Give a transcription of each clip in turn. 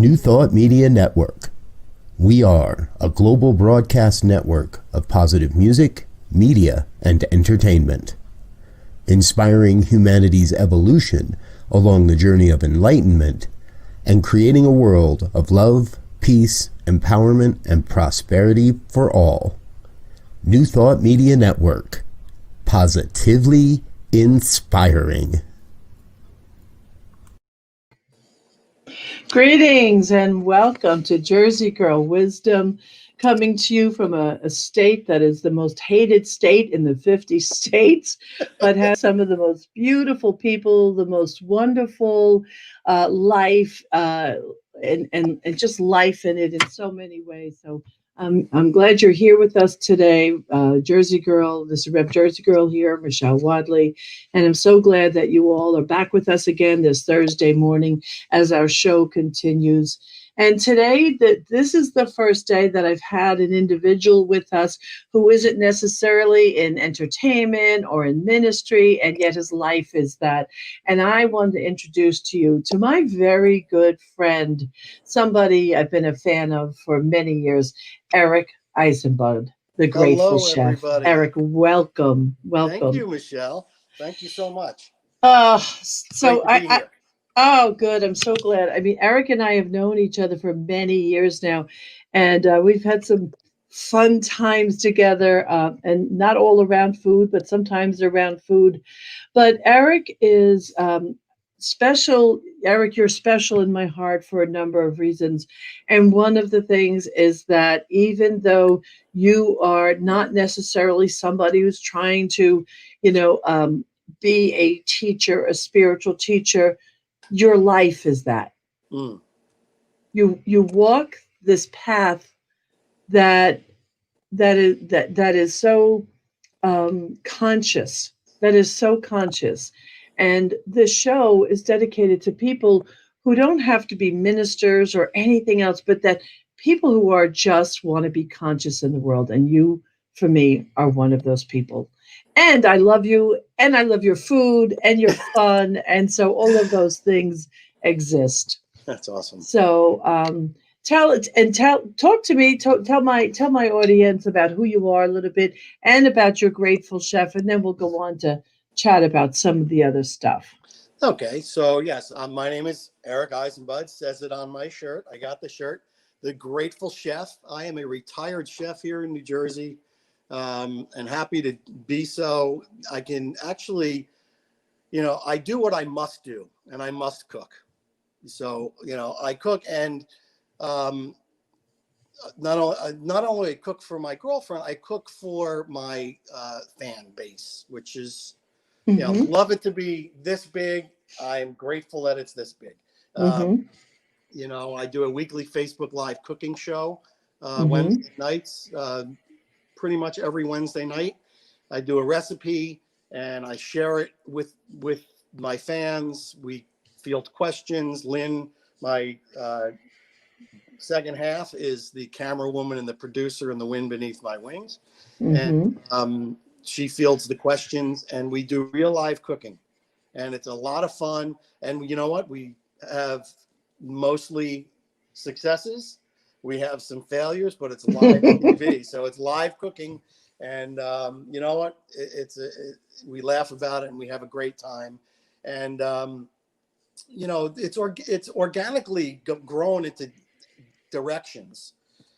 New Thought Media Network. We are a global broadcast network of positive music, media, and entertainment, inspiring humanity's evolution along the journey of enlightenment and creating a world of love, peace, empowerment, and prosperity for all. New Thought Media Network. Positively inspiring. Greetings and welcome to Jersey Girl Wisdom, coming to you from a state that is the most hated state in the 50 states, but has some of the most beautiful people, the most wonderful life, and just life in it in so many ways. So I'm glad you're here with us today, Jersey Girl. This is Rep Jersey Girl here, Michelle Wadleigh, and I'm so glad that you all are back with us again this Thursday morning as our show continues. And today, this is the first day that I've had an individual with us who isn't necessarily in entertainment or in ministry, and yet his life is that. And I wanted to introduce to you to my very good friend, somebody I've been a fan of for many years, Eric Eisenbud, the Grateful Hello, Chef. everybody. Eric, welcome. Thank you, Michelle. Thank you so much. So Great to be here. Oh, good. I'm so glad. I mean, Eric and I have known each other for many years now, and we've had some fun times together, and not all around food, but sometimes around food. But Eric is special. Eric, you're special in my heart for a number of reasons. And one of the things is that even though you are not necessarily somebody who's trying to, be a teacher, a spiritual teacher, your life is that. Mm. You walk this path that is so conscious, that is so conscious. And this show is dedicated to people who don't have to be ministers or anything else, but that people who are just want to be conscious in the world. And you, for me, are one of those people. And I love you, and I love your food and your fun. And so all of those things exist. That's awesome. So talk to me, tell my audience about who you are a little bit and about your Grateful Chef, and then we'll go on to chat about some of the other stuff. Okay, so yes, my name is Eric Eisenbud. Says it on my shirt. I got the shirt. The Grateful Chef. I am a retired chef here in New Jersey, and happy to be so. I can actually, I do what I must do, and I must cook. So, I cook, and not only I cook for my girlfriend, I cook for my fan base, which is, love it to be this big. I'm grateful that it's this big. I do a weekly Facebook Live cooking show Wednesday nights, pretty much every Wednesday night. I do a recipe and I share it with my fans. We field questions. Lynn, my second half, is the camera woman and the producer in The Wind Beneath My Wings. And she fields the questions, and we do real live cooking. And it's a lot of fun. And you know what? We have mostly successes. We have some failures, but it's live TV. So it's live cooking. And you know what? We laugh about it, and we have a great time. And it's organically grown into directions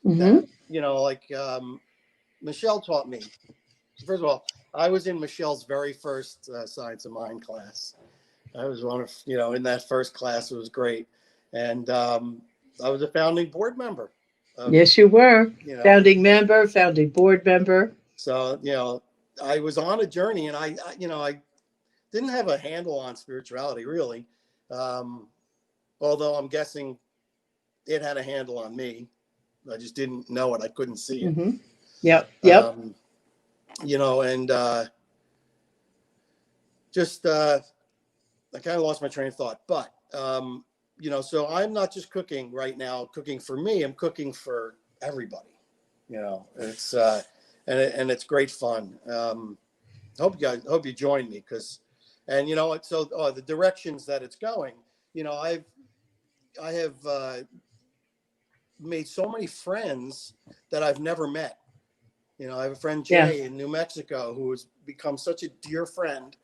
that, like Michelle taught me. First of all, I was in Michelle's very first Science of Mind class. I was one of, in that first class. It was great. And I was a founding board member. Yes, you were. Founding member, founding board member. So, I was on a journey, and I didn't have a handle on spirituality, really. Although I'm guessing it had a handle on me. I just didn't know it. I couldn't see it. Yep. And just I kind of lost my train of thought. But, so I'm not just cooking right now, cooking for me. I'm cooking for everybody. It's and it's great fun. Hope you join me, and the directions that it's going. I have made so many friends that I've never met. You know, I have a friend, Jay, in New Mexico, who has become such a dear friend.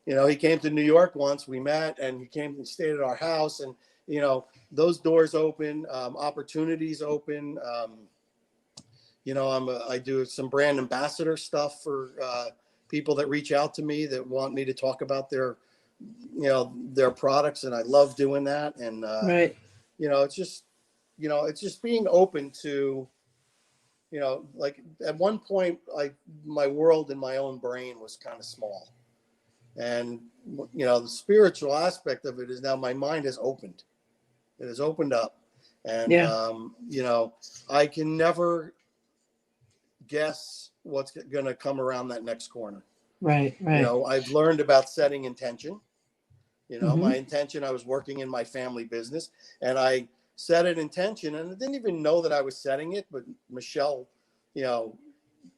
You know, he came to New York once, we met, and he came and stayed at our house. And, you know, those doors open, opportunities open. You know, I do some brand ambassador stuff for people that reach out to me that want me to talk about their, you know, their products. And I love doing that. And, you know, it's just being open to, you know, like at one point, my world in my own brain was kind of small. And, you know, the spiritual aspect of it is now my mind has opened. It has opened up. And, you know, I can never guess what's going to come around that next corner. Right. You know, I've learned about setting intention. You know, my intention, I was working in my family business and I set an intention and I didn't even know that I was setting it. But Michelle, you know,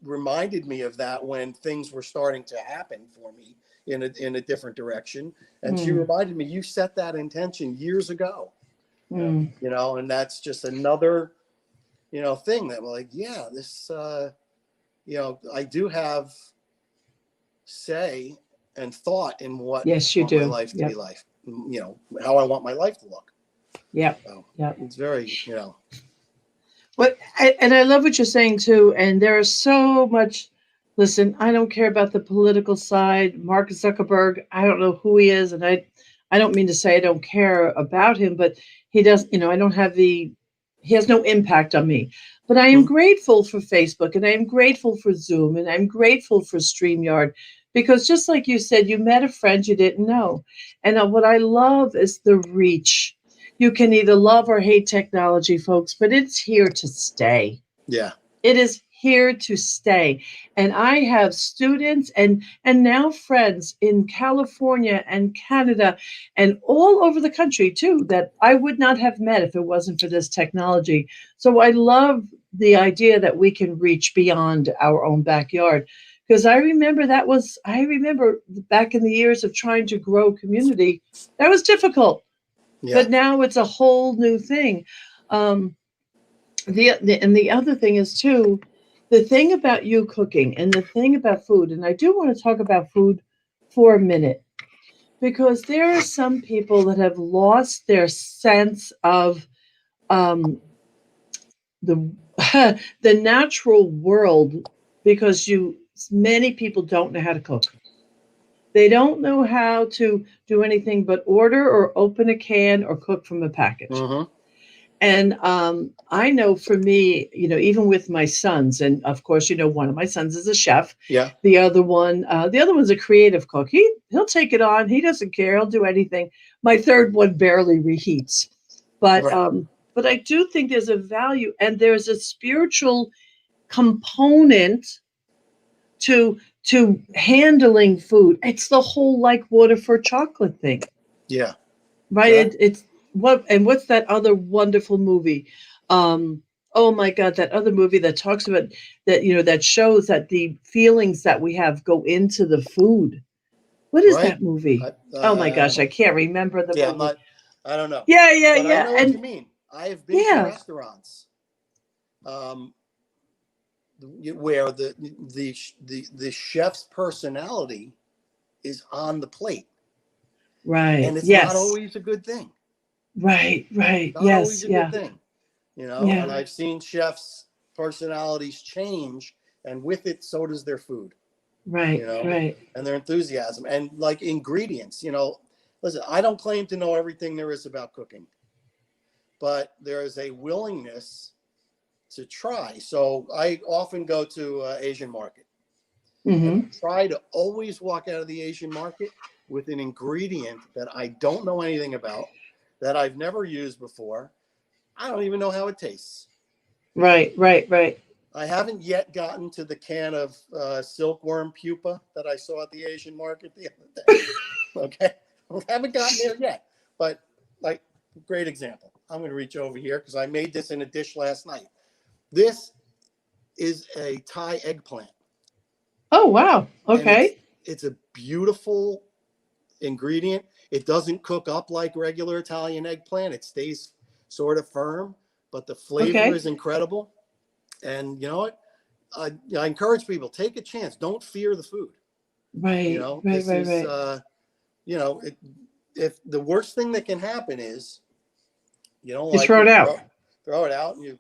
reminded me of that when things were starting to happen for me in a different direction. And she reminded me, you set that intention years ago, you know, and that's just another, you know, thing that like, yeah, this, you know, I do have say and thought in what I want my life to be like, you know, how I want my life to look. So it's very, you know. And I love what you're saying too. And there is so much. Listen, I don't care about the political side. Mark Zuckerberg, I don't know who he is, and I don't mean to say I don't care about him, but he does. You know, I don't have he has no impact on me. But I am grateful for Facebook, and I am grateful for Zoom, and I'm grateful for StreamYard, because just like you said, you met a friend you didn't know, and what I love is the reach. You can either love or hate technology, folks, but it's here to stay. Yeah. It is here to stay. And I have students and now friends in California and Canada and all over the country too that I would not have met if it wasn't for this technology. So I love the idea that we can reach beyond our own backyard. Because I remember back in the years of trying to grow community, that was difficult. Yeah. But now it's a whole new thing. The other thing is too, the thing about you cooking and the thing about food, and I do want to talk about food for a minute, because there are some people that have lost their sense of um, the the natural world, because many people don't know how to cook. They don't know how to do anything but order or open a can or cook from a package. And I know for me, you know, even with my sons, and of course, you know, one of my sons is a chef. Yeah. The other one's a creative cook. He'll take it on. He doesn't care. He'll do anything. My third one barely reheats. But I do think there's a value and there's a spiritual component to handling food. It's the whole like water for chocolate thing. Yeah. Right. It's what's that other wonderful movie? Oh my God, that other movie that talks about that, you know, that shows that the feelings that we have go into the food. What is that movie? Oh my gosh, I can't remember the movie. I don't know. Yeah. But I know what you mean. I have been to restaurants where the chef's personality is on the plate. Right. And it's not always a good thing. Right. Not always a good thing. You know, and I've seen chefs' personalities change, and with it, so does their food. Right. You know, right. And their enthusiasm and like ingredients. You know, listen, I don't claim to know everything there is about cooking, but there is a willingness to try. So I often go to Asian market. And I try to always walk out of the Asian market with an ingredient that I don't know anything about, that I've never used before. I don't even know how it tastes. Right. I haven't yet gotten to the can of silkworm pupa that I saw at the Asian market the other day. Okay. I haven't gotten there yet. But like, great example. I'm going to reach over here because I made this in a dish last night. This is a Thai eggplant. Oh, wow. Okay. It's a beautiful ingredient. It doesn't cook up like regular Italian eggplant. It stays sort of firm, but the flavor Okay. is incredible. And you know what? I encourage people, take a chance. Don't fear the food. You Right, know, right, this right, is, right. you know, if the worst thing that can happen is you don't Just like throw it it, out. throw it out, and you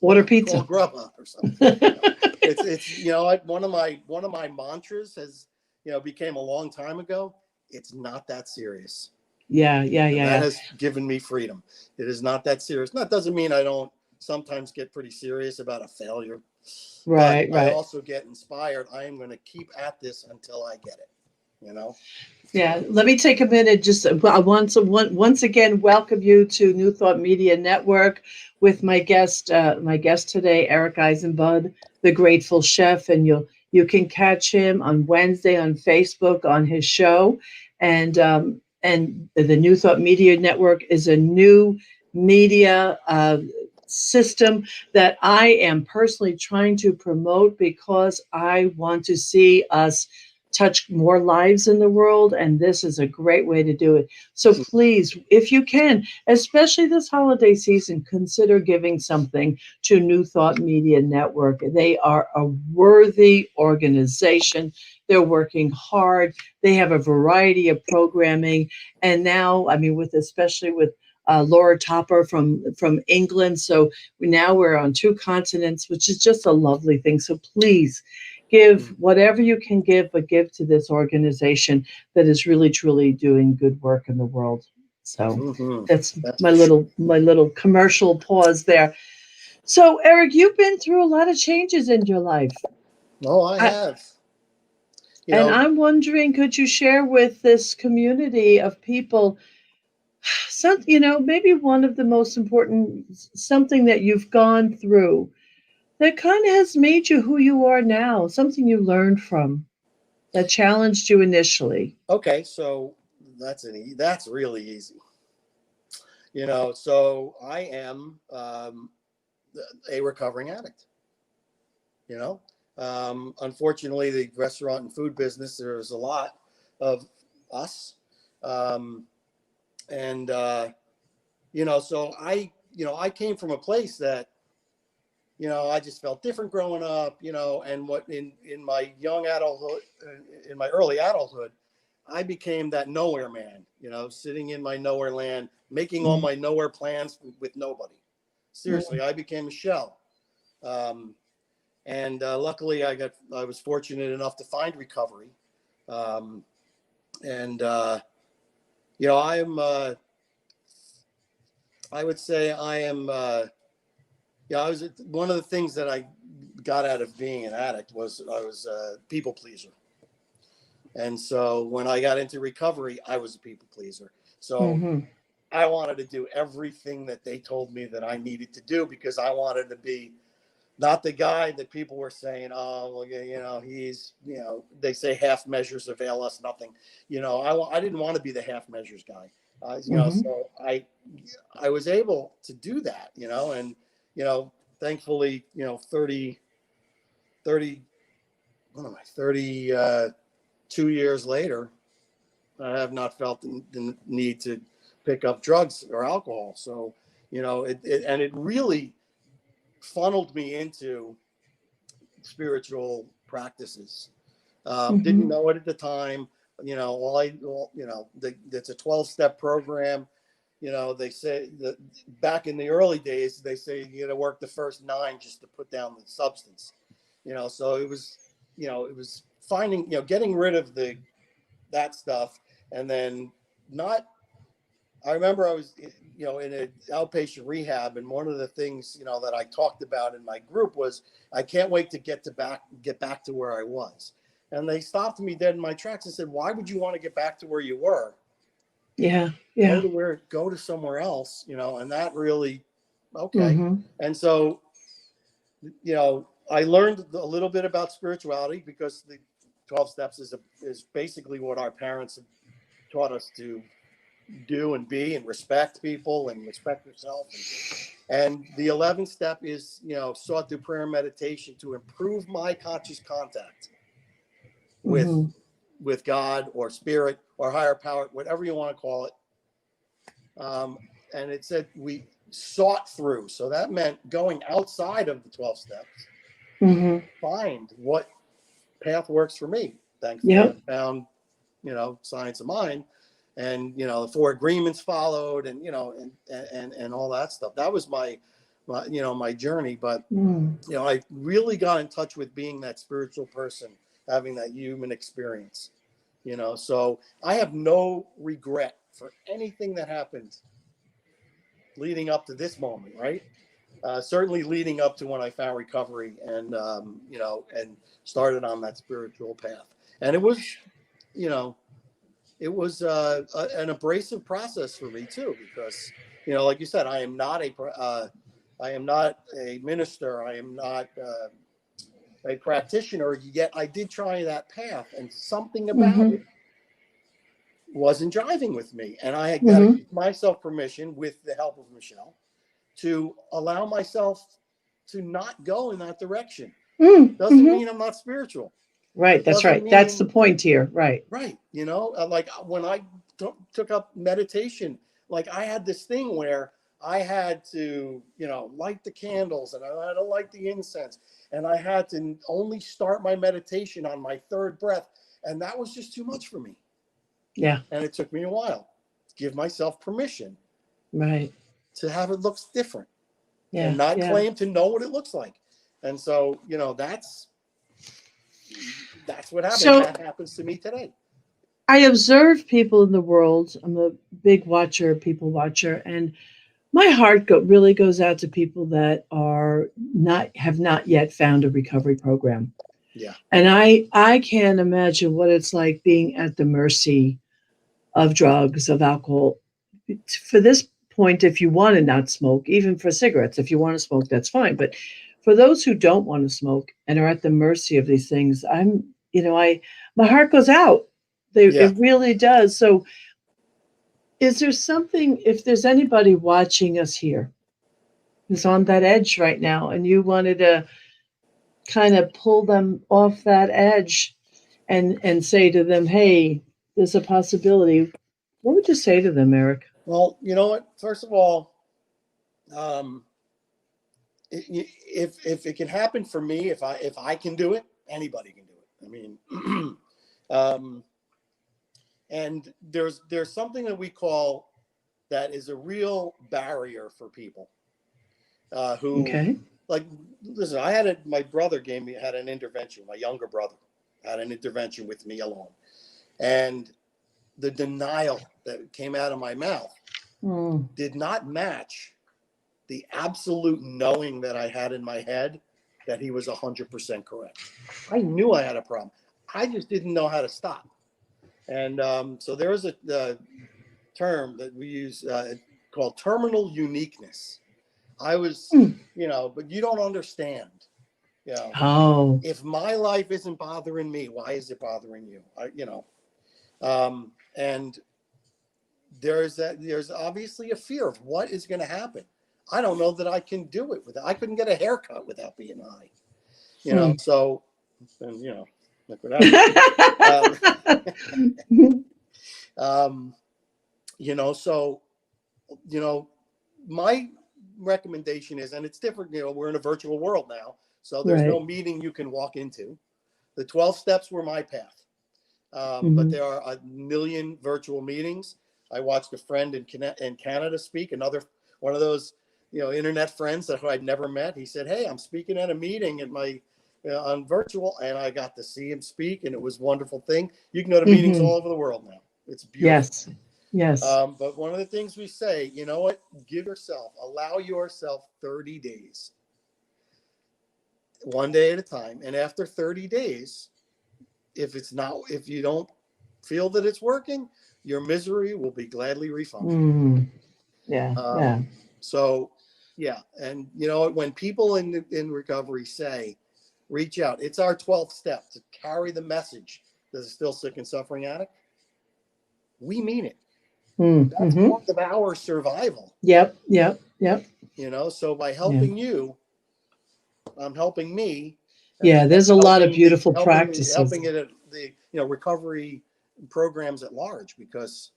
Order call pizza. Grubhub or something. You know? It's you know, one of my mantras has, you know, became a long time ago. It's not that serious. Yeah, And that yeah. has given me freedom. It is not that serious. That doesn't mean I don't sometimes get pretty serious about a failure, but Right, I right. also get inspired. I am going to keep at this until I get it, you know? Yeah, let me take a minute. Just I want to once again welcome you to New Thought Media Network with my guest today, Eric Eisenbud, the Grateful Chef, and you can catch him on Wednesday on Facebook on his show, and the New Thought Media Network is a new media system that I am personally trying to promote because I want to see us touch more lives in the world, and this is a great way to do it. So please, if you can, especially this holiday season, consider giving something to New Thought Media Network. They are a worthy organization. They're working hard. They have a variety of programming, and now, I mean, with especially with Laura Topper from England. So now we're on two continents, which is just a lovely thing. So please give whatever you can give, but give to this organization that is really truly doing good work in the world. So that's That's my for sure. little commercial pause there. So Eric, you've been through a lot of changes in your life. Oh, I I, have. You and know, I'm wondering, could you share with this community of people some, maybe one of the most important something that you've gone through that kind of has made you who you are now, something you learned from that challenged you initially? okay, so that's really easy. You know, so I am a recovering addict. You know, unfortunately, the restaurant and food business, there's a lot of us, um, and you know, so I came from a place that, you know, I just felt different growing up, you know, and what in my young adulthood, in my early adulthood, I became that nowhere man, you know, sitting in my nowhere land, making all Mm, my nowhere plans with nobody. Seriously, mm, I became a shell. Um, and luckily, I was fortunate enough to find recovery. Um, and you know, I would say I am. Yeah, I was one of the things that I got out of being an addict was I was a people pleaser. And so when I got into recovery, I was a people pleaser. So mhm. I wanted to do everything that they told me that I needed to do because I wanted to be not the guy that people were saying, oh, well, you know, he's, you know, they say half measures avail us nothing. You know, I didn't want to be the half measures guy. You know, Mhm. so I was able to do that, you know, and, you know, thankfully, you know, 30, what am I, 32 years later, I have not felt the need to pick up drugs or alcohol. So, you know, and it really funneled me into spiritual practices. Didn't Mhm. know it at the time. You know, you know, it's a 12-step program. You know, they say that back in the early days, they say you got to work the first 9 just to put down the substance. You know, so it was finding, you know, getting rid of that stuff, and then not. I remember I was, you know, in an outpatient rehab, and one of the things, you know, that I talked about in my group was I can't wait to get back to where I was. And they stopped me dead in my tracks and said, "Why would you want to get back to where you were? Yeah. Yeah. Go to somewhere else," you know. And that really, okay. Mhm. And so, you know, I learned a little bit about spirituality because the 12 steps is basically what our parents have taught us to do and be and respect people and respect yourself. And the 11th step is, you know, sought through prayer and meditation to improve my conscious contact with Mhm. God or spirit or higher power, whatever you want to call it. and it said we sought through. So that meant going outside of the 12 steps, find what path works for me. Thankfully, I found, Science of Mind, and, the 4 agreements followed, and, and all that stuff. That was my journey. But, I really got in touch with being that spiritual person, having that human experience, so I have no regret for anything that happened leading up to this moment, right? Certainly leading up to when I found recovery and, and started on that spiritual path. And it was, an abrasive process for me too, because, like you said, I am not a minister. I am not a practitioner, yet I did try that path, and something about it wasn't driving with me. And I had got to give myself permission, with the help of Michelle, to allow myself to not go in that direction. Doesn't mean I'm not spiritual. Right. That's right. That's the point here. Right. Right. Like when I took up meditation, like I had this thing where I had to, light the candles, and I had to light the incense, and I had to only start my meditation on my 3rd breath. And that was just too much for me. Yeah. And it took me a while to give myself permission. Right. To have it look different. Yeah. And not claim to know what it looks like. And so, that's what happens. So, that happens to me today. I observe people in the world. I'm a big people watcher, and my heart really goes out to people that have not yet found a recovery program. Yeah. And I can't imagine what it's like being at the mercy of drugs, of alcohol. For this point, if you want to not smoke, even for cigarettes, if you want to smoke, that's fine. But for those who don't want to smoke and are at the mercy of these things, my heart goes out. It really does. So is there something, if there's anybody watching us here who's on that edge right now, and you wanted to kind of pull them off that edge and say to them, hey, there's a possibility, what would you say to them, Eric? Well, you know what? First of all, if it can happen for me, if I can do it, anybody can do it. I mean, and there's something that we call that is a real barrier for people who, like, listen, my brother had an intervention. My younger brother had an intervention with me alone, and the denial that came out of my mouth did not match the absolute knowing that I had in my head that he was 100% correct. I knew I had a problem. I just didn't know how to stop. And so there is a term that we use called terminal uniqueness. I was, but you don't understand. If my life isn't bothering me, why is it bothering you? And there's obviously a fear of what is going to happen. I don't know that I can do it I couldn't get a haircut without being high, so, and, look what happened. So, my recommendation is, and it's different, we're in a virtual world now, so there's no meeting you can walk into. The 12 steps were my path. But there are a million virtual meetings. I watched a friend in Canada speak, another one of those, internet friends that I'd never met. He said, hey, I'm speaking at a meeting on virtual, and I got to see him speak, and it was a wonderful thing. You can go to meetings all over the world now. It's beautiful. Yes. But one of the things we say, you know what, allow yourself 30 days, one day at a time. And after 30 days, if you don't feel that it's working, your misery will be gladly refunded. So, and when people in recovery say, reach out, it's our 12th step to carry the message to the still sick and suffering addict. We mean it. That's part of our survival. Yep. So by helping you, I'm helping me. There's a lot of beautiful practices. Helping it at the recovery programs at large, because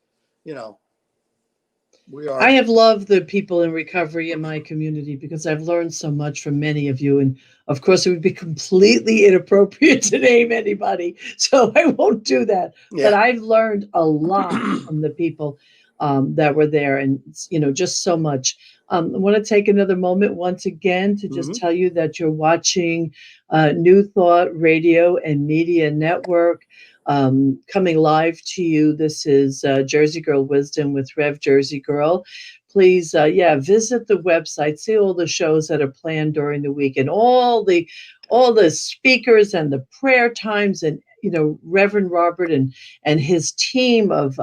We are. I have loved the people in recovery in my community because I've learned so much from many of you. And of course, it would be completely inappropriate to name anybody. So I won't do that. But Yeah. I've learned a lot from the people that were there and, just so much. I want to take another moment once again to just Mhm. tell you that you're watching New Thought Radio and Media Network. Coming live to you. This is Jersey Girl Wisdom with Rev Jersey Girl. Please, visit the website, see all the shows that are planned during the week, and all the speakers and the prayer times, and Reverend Robert and his team of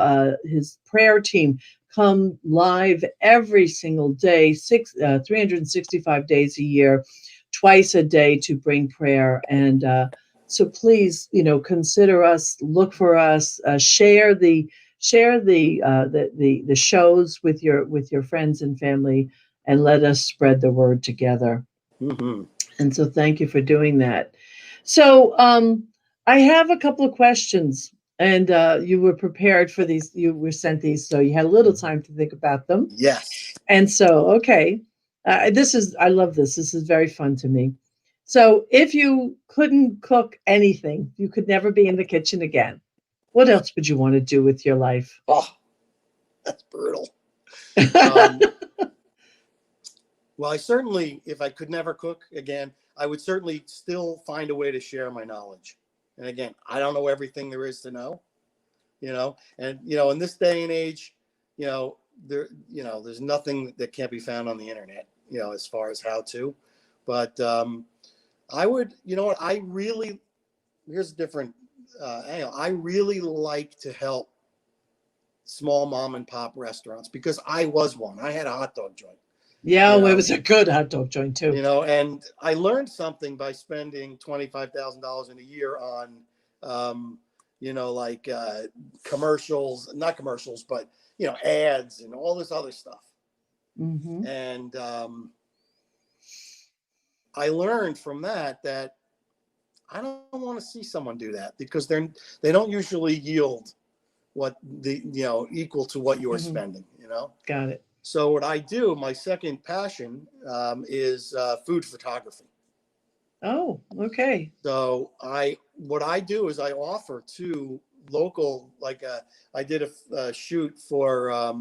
his prayer team come live every single day, 365 days a year, twice a day to bring prayer. And so please, consider us, look for us, share the shows with your friends and family, and let us spread the word together. Hmm. And so thank you for doing that. So I have a couple of questions, and you were prepared for these. You were sent these, so you had a little time to think about them. Yes. And so, okay, I love this. This is very fun to me. So, if you couldn't cook anything, you could never be in the kitchen again. What else would you want to do with your life? Oh, that's brutal. Well, I certainly, if I could never cook again, I would certainly still find a way to share my knowledge. And again, I don't know everything there is to know, and in this day and age, there's nothing that can't be found on the internet, as far as how to. But I would, what I really, here's a different angle. I really like to help small mom and pop restaurants because I was one. I had a hot dog joint. Yeah, you well, it know, was a good hot dog joint too. and I learned something by spending $25,000 in a year on, like commercials, not commercials, but, ads and all this other stuff. Mm-hmm. And I learned from that I don't want to see someone do that because they don't usually yield what equal to what you're Mm-hmm. spending, Got it. So what I do, my second passion is food photography. Oh, okay. So what I do is I offer to local, like I did a shoot for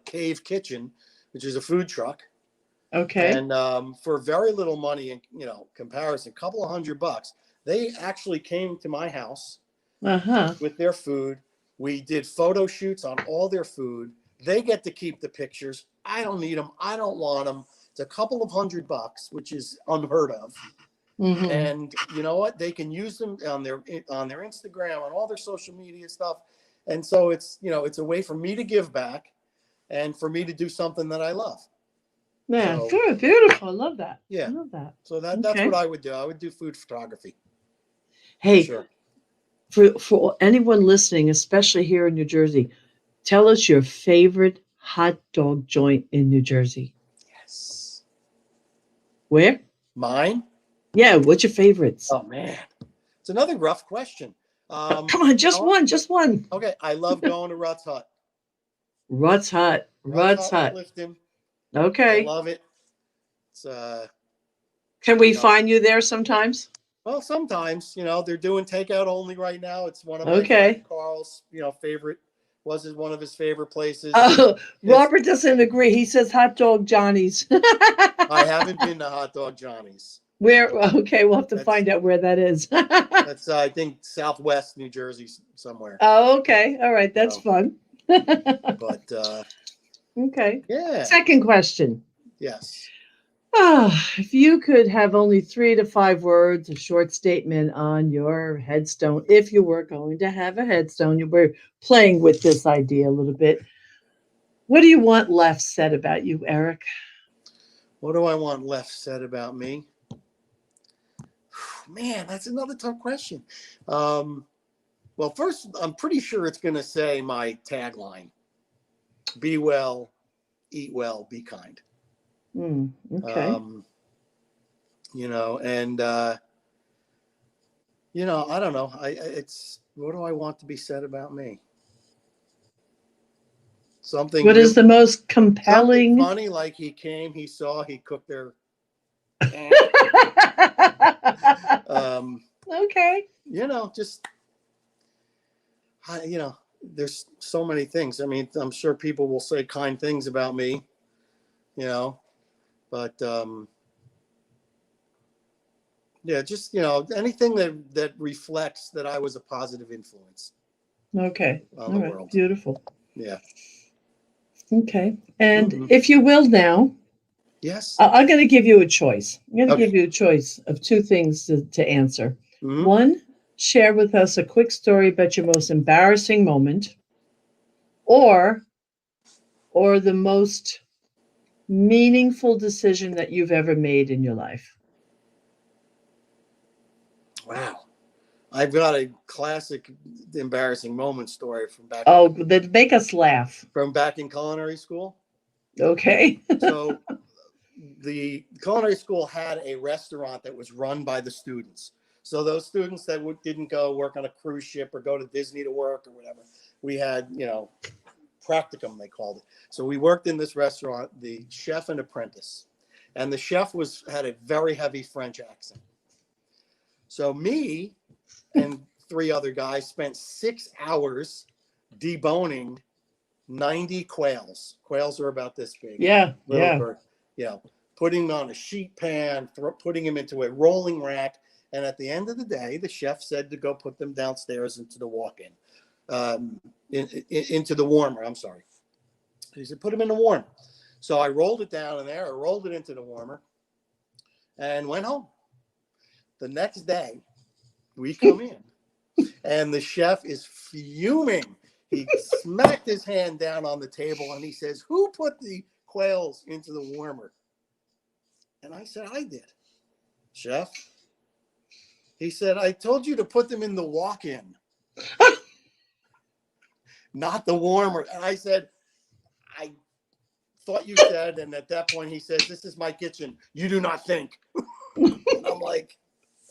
Cave Kitchen, which is a food truck, Okay. and for very little money in comparison, a couple of $100, they actually came to my house Uh-huh. with their food. We did photo shoots on all their food. They get to keep the pictures. I don't need them. I don't want them. It's a couple of $100, which is unheard of. Mm-hmm. And you know what? They can use them on their Instagram, on all their social media stuff. And so it's a way for me to give back and for me to do something that I love. Yeah, So, good, beautiful. I love that. yeah. I love that. So that's Okay. what I would do. I would do food photography. Hey, For sure. for anyone listening, especially here in New Jersey, tell us your favorite hot dog joint in New Jersey. Yes. Where? Mine? Yeah, what's your favorites? Oh man. It's another rough question. Come on, just one. Okay, I love going to Rutt's Hut. Rutt's Hut. Rutt's Rutt's Hut in Hut. Clifton. I Okay. love it. It's Can we find you there sometimes? well, sometimes, they're doing takeout only right now. It's one of my Okay. friend Carl's, favorite, one of his favorite places. Oh, Robert doesn't agree. He says hot dog Johnny's. I haven't been to Hot Dog Johnny's. Where? Okay, we'll have to find out where that is. That's I think Southwest New Jersey somewhere. Oh, okay. All right. That's fun. But okay. yeah. Second question. Yes. If you could have only 3 to 5 words, a short statement on your headstone, if you were going to have a headstone, you were playing with this idea a little bit. What do you want left said about you, Eric? What do I want left said about me? Man, that's another tough question. Well, first, I'm pretty sure it's going to say my tagline: "Be well, eat well, be kind." Okay. And I don't know. It's what do I want to be said about me? Something What really, is the most something compelling? funny, like he came, he saw, he cooked their. Okay. Just there's so many things. I mean, I'm sure people will say kind things about me, but yeah, just anything that reflects that I was a positive influence Okay. on All the right. world. Beautiful. Yeah. Okay. And Mhm. if you will now, Yes. I'm going to give you a choice. I'm going to Okay. give you a choice of two things to answer. Mhm. One, share with us a quick story about your most embarrassing moment, or the most meaningful decision that you've ever made in your life. Wow. I've got a classic embarrassing moment story Oh, that make us laugh. from back in culinary school. Okay. So the culinary school had a restaurant that was run by the students. So those students that didn't go work on a cruise ship or go to Disney to work or whatever, we had, practicum, they called it. So we worked in this restaurant, the chef and apprentice. And the chef had a very heavy French accent. So me and three other guys spent 6 hours deboning 90 quails. Quails are about this big. Yeah. Little Yeah. bird. Putting them on a sheet pan, putting them into a rolling rack. And at the end of the day, the chef said to go put them downstairs into the walk-in, into the warmer. I'm sorry. He said, put them in the warmer. So I rolled it down in there. I rolled it into the warmer and went home. The next day, we come in and the chef is fuming. He smacked his hand down on the table and he says, who put the quails into the warmer? And I said, I did, chef. He said, I told you to put them in the walk-in, not the warmer. And I said, I thought you said. And at that point, he says, this is my kitchen. You do not think. And I'm like,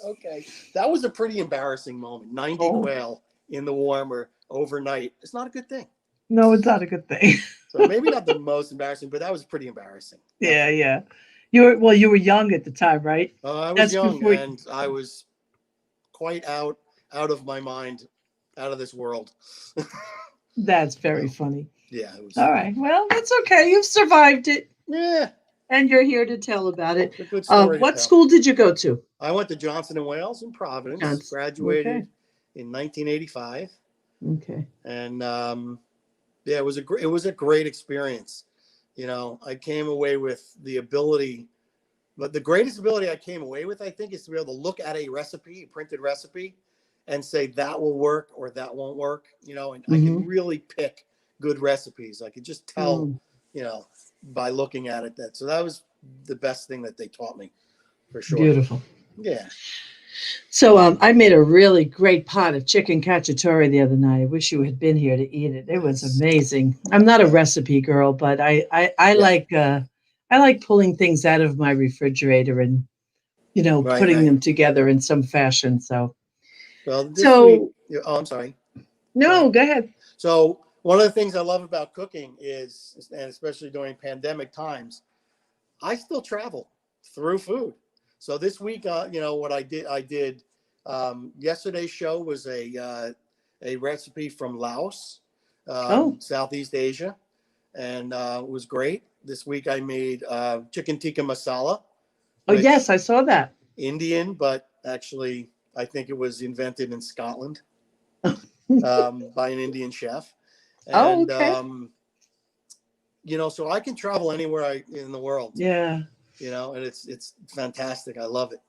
okay. That was a pretty embarrassing moment. 90 quail in the warmer overnight. It's not a good thing. No, it's not a good thing. So maybe not the most embarrassing, but that was pretty embarrassing. Yeah, yeah. You were young at the time, right? I was That's young before and I was quite out of my mind, out of this world. That's very funny. Yeah, it was. All right. Well, that's okay. You've survived it. Yeah, And you're here to tell about it. it's a good story. What school did you go to? I went to Johnson and Wales in Providence. Johnson. Graduated in 1985. Okay. And yeah, it was a great experience. I came away with the ability, but the greatest ability I came away with, I think, is to be able to look at a recipe, a printed recipe, and say that will work or that won't work. And I can really pick good recipes. I could just tell, by looking at it so that was the best thing that they taught me, for sure. Beautiful. Yeah. So I made a really great pot of chicken cacciatore the other night. I wish you had been here to eat it. It was amazing. I'm not a recipe girl, but I like pulling things out of my refrigerator and putting them together in some fashion. So well, this week, oh, I'm sorry. No, go ahead. So one of the things I love about cooking is, and especially during pandemic times, I still travel through food. So this week, what I did yesterday's show was a recipe from Laos, Southeast Asia, and it was great. This week I made chicken tikka masala. Oh, yes, I saw that. Indian, but actually I think it was invented in Scotland by an Indian chef. And, so I can travel anywhere in the world. Yeah. And it's fantastic. I love it.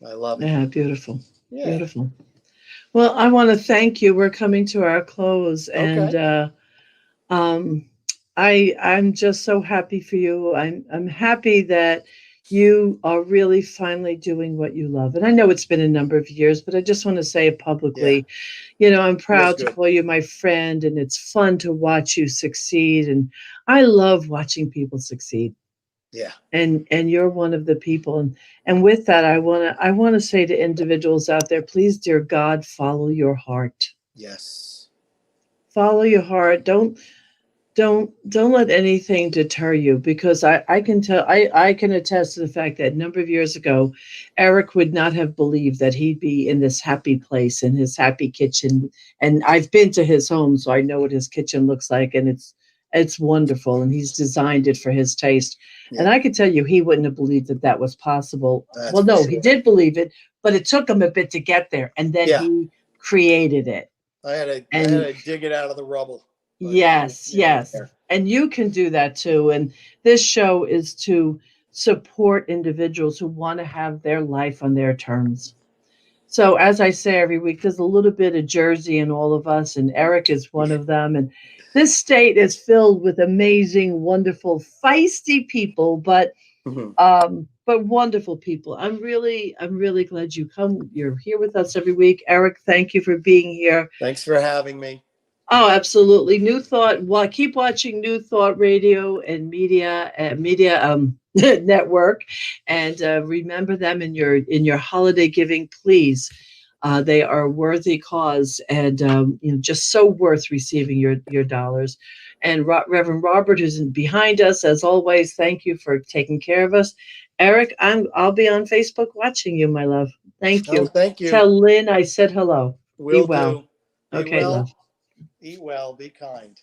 Yeah, beautiful. Yeah. Beautiful. Well, I want to thank you. We're coming to our close, and I'm just so happy for you. I'm happy that you are really finally doing what you love. And I know it's been a number of years, but I just want to say it publicly. Yeah. I'm proud to call you my friend, and it's fun to watch you succeed. And I love watching people succeed. Yeah. And you're one of the people. And with that, I want to say to individuals out there, please, dear God, follow your heart. Yes. Follow your heart. Don't don't let anything deter you, because I can tell I can attest to the fact that a number of years ago, Eric would not have believed that he'd be in this happy place in his happy kitchen. And I've been to his home, so I know what his kitchen looks like, and it's wonderful, and he's designed it for his taste. And Yeah, I can tell you, he wouldn't have believed that that was possible. that's Well, for no, he sure. did believe it, but it took him a bit to get there, and then Yeah, he created it. I had And to dig it out of the rubble, but yes, it was yes. there. And you can do that too. And this show is to support individuals who want to have their life on their terms. So, as I say every week, there's a little bit of Jersey in all of us, and Eric is one of them. And this state is filled with amazing, wonderful, feisty people, Mhm. but wonderful people. I'm really glad you're here with us every week. Eric, thank you for being here. Thanks for having me. Oh, absolutely. New Thought. Well, keep watching New Thought Radio and Media Network, and remember them in your holiday giving, please. They are a worthy cause, and just so worth receiving your dollars. And Reverend Robert, who's behind us, as always, thank you for taking care of us. Eric, I'll be on Facebook watching you, my love. Thank Oh, you. thank you. Tell Lynn I said hello. Be Will well. do. Be Okay, love. well, eat well, be kind.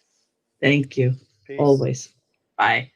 Thank you. Peace. Always. Bye.